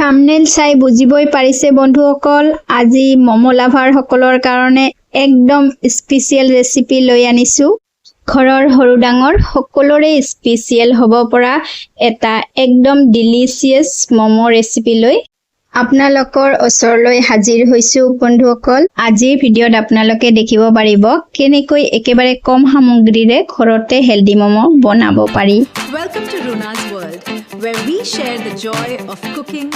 Thumbnail চাই বুজিবই পাৰিছে বন্ধুসকল, আজি মমো লাভাৰ সকলৰ কাৰণে একদম স্পেচিয়েল ৰেচিপি লৈ আনিছো। ঘৰৰ সৰু ডাঙৰ সকলোৰে স্পেচিয়েল হ'ব পৰা এটা একদম ডিলিচিয়াছ মমো ৰেচিপি লৈ আপোনালোকৰ ওচৰলৈ হাজিৰ হৈছো বন্ধুসকল। আজিৰ ভিডিঅ'ত আপোনালোকে দেখিব পাৰিব কেনেকৈ একেবাৰে কম সামগ্ৰীৰে ঘৰতে হেলদি মমো বনাব পাৰি। Welcome to Runa's World, where we share the joy of cooking,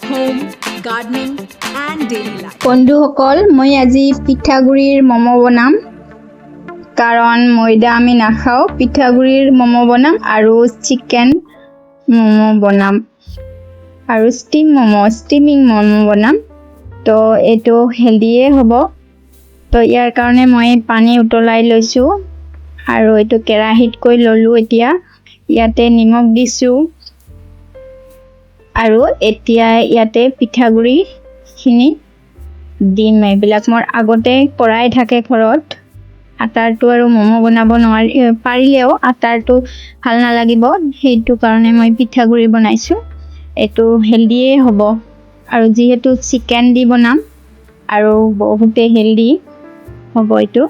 home, gardening and daily life. বন্ধুসকল, মই আজি পিঠাগুড়িৰ মমো বনাম, কাৰণ ময়দা আমি নাখাওঁ। পিঠাগুড়িৰ মমো বনাম আৰু চিকেন মমো বনাম আৰু ষ্টিমিং মমো বনাম। তো এইটো হেলদিয়ে হ'ব। তো ইয়াৰ কাৰণে মই পানী উতলাই লৈছোঁ আৰু এইটো কেৰাহীত কৈ ল'লোঁ। এতিয়া ইয়াতে নিমখ দিছোঁ আৰু এতিয়া ইয়াতে পিঠাগুড়িখিনি দিম। এইবিলাক মোৰ আগতে কৰাই থাকে ঘৰত। আটাৰটো আৰু মমো বনাব পাৰিলেও আটাৰটো ভাল নালাগিব, সেইটো কাৰণে মই পিঠাগুড়ি বনাইছোঁ। এইটো হেলদিয়ে হ'ব আৰু যিহেতু চিকেন দি বনাম আৰু বহুতে হেলদি হ'ব এইটো।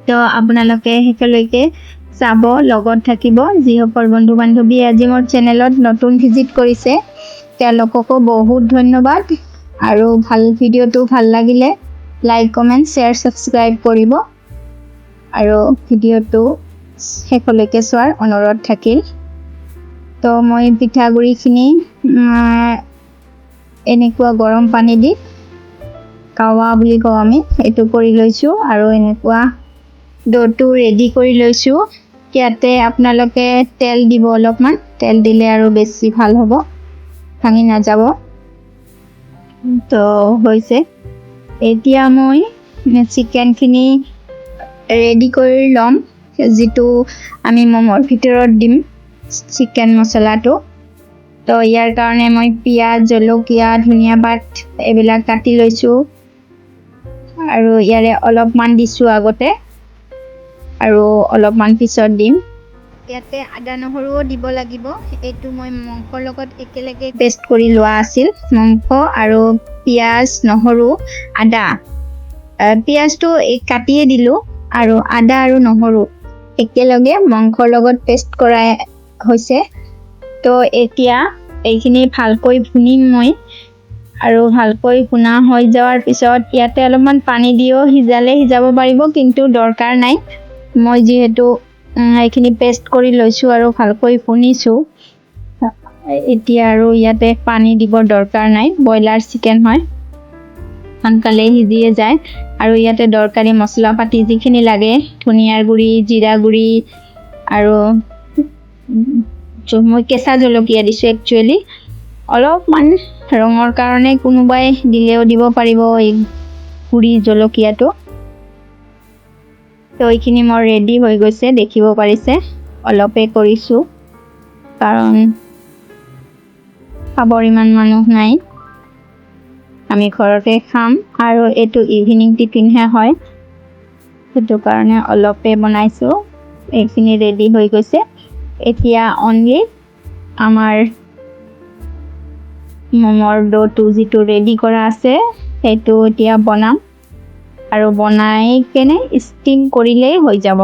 তো আপোনালোকে শেষলৈকে চাব, লগত থাকিব। যিসকল বন্ধু বান্ধৱী আজি মোৰ চেনেলত নতুন ভিজিট কৰিছে তেওঁলোককো বহুত ধন্যবাদ। আৰু ভিডিঅ'টো ভাল লাগিলে লাইক, কমেণ্ট, শ্বেয়াৰ, ছাবস্ক্ৰাইব কৰিব আৰু ভিডিঅ'টো শেষলৈকে চোৱাৰ অনুৰোধ থাকিল। তো মই পিঠাগুড়িখিনি এনেকুৱা গৰম পানী দি কাৱা বুলি কওঁ আমি, এইটো কৰি লৈছোঁ আৰু এনেকুৱা ডোটো ৰেডি কৰি লৈছোঁ। ইয়াতে আপোনালোকে তেল দিব, অলপমান তেল দিলে আৰু বেছি ভাল হ'ব, ভাঙি নাযাব। তো হৈছে, এতিয়া মই চিকেনখিনি ৰেডি কৰি ল'ম, যিটো আমি মমোৰ ভিতৰত দিম চিকেন মছলাটো। তো ইয়াৰ কাৰণে মই পিঁয়াজ, জলকীয়া, ধনিয়া পাত এইবিলাক কাটি লৈছোঁ আৰু ইয়াৰে অলপমান দিছোঁ আগতে আৰু অলপমান পিছত দিম। ইয়াতে আদা নহৰুও দিব লাগিব। এইটো মই মাংসৰ লগত একেলগে পেষ্ট কৰি লোৱা আছিল। মাংস আৰু পিঁয়াজ, নহৰু, আদা, পিঁয়াজটো কাটিয়ে দিলোঁ আৰু আদা আৰু নহৰু একেলগে মাংসৰ লগত পেষ্ট কৰা হৈছে। তো এতিয়া এইখিনি ভালকৈ ভুনিম মই আৰু ভালকৈ ভুনা হৈ যোৱাৰ পিছত ইয়াতে অলপমান পানী দিও সিজালে সিজাব পাৰিব, কিন্তু দৰকাৰ নাই। মই যিহেতু এইখিনি পেষ্ট কৰি লৈছোঁ আৰু ভালকৈ ভুনিছোঁ, এতিয়া আৰু ইয়াতে পানী দিব দৰকাৰ নাই। ব্ৰইলাৰ চিকেন হয়, সোনকালে সিজিয়ে যায়। আৰু ইয়াতে দৰকাৰী মছলা পাতি যিখিনি লাগে, ধনিয়াৰ গুড়ি, জিৰা গুড়ি আৰু মই কেঁচা জলকীয়া দিছোঁ। একচুৱেলি অলপমান ৰঙৰ কাৰণে কোনোবাই দিলেও দিব পাৰিব এই গুড়ি জলকীয়াটো। তো এইখিনি মোৰ ৰেডি হৈ গৈছে, দেখিব পাৰিছে। অলপে কৰিছোঁ কাৰণ খাবৰ ইমান মানুহ নাই, আমি ঘৰতে খাম আৰু এইটো ইভিনিং টিফিনহে হয়, সেইটো কাৰণে অলপে বনাইছোঁ। এইখিনি ৰেডি হৈ গৈছে। এতিয়া অনলি আমাৰ মমোৰ ডোটো যিটো ৰেডি কৰা আছে সেইটো এতিয়া বনাম আৰু বনাই কেনে ষ্টিম কৰিলেই হৈ যাব।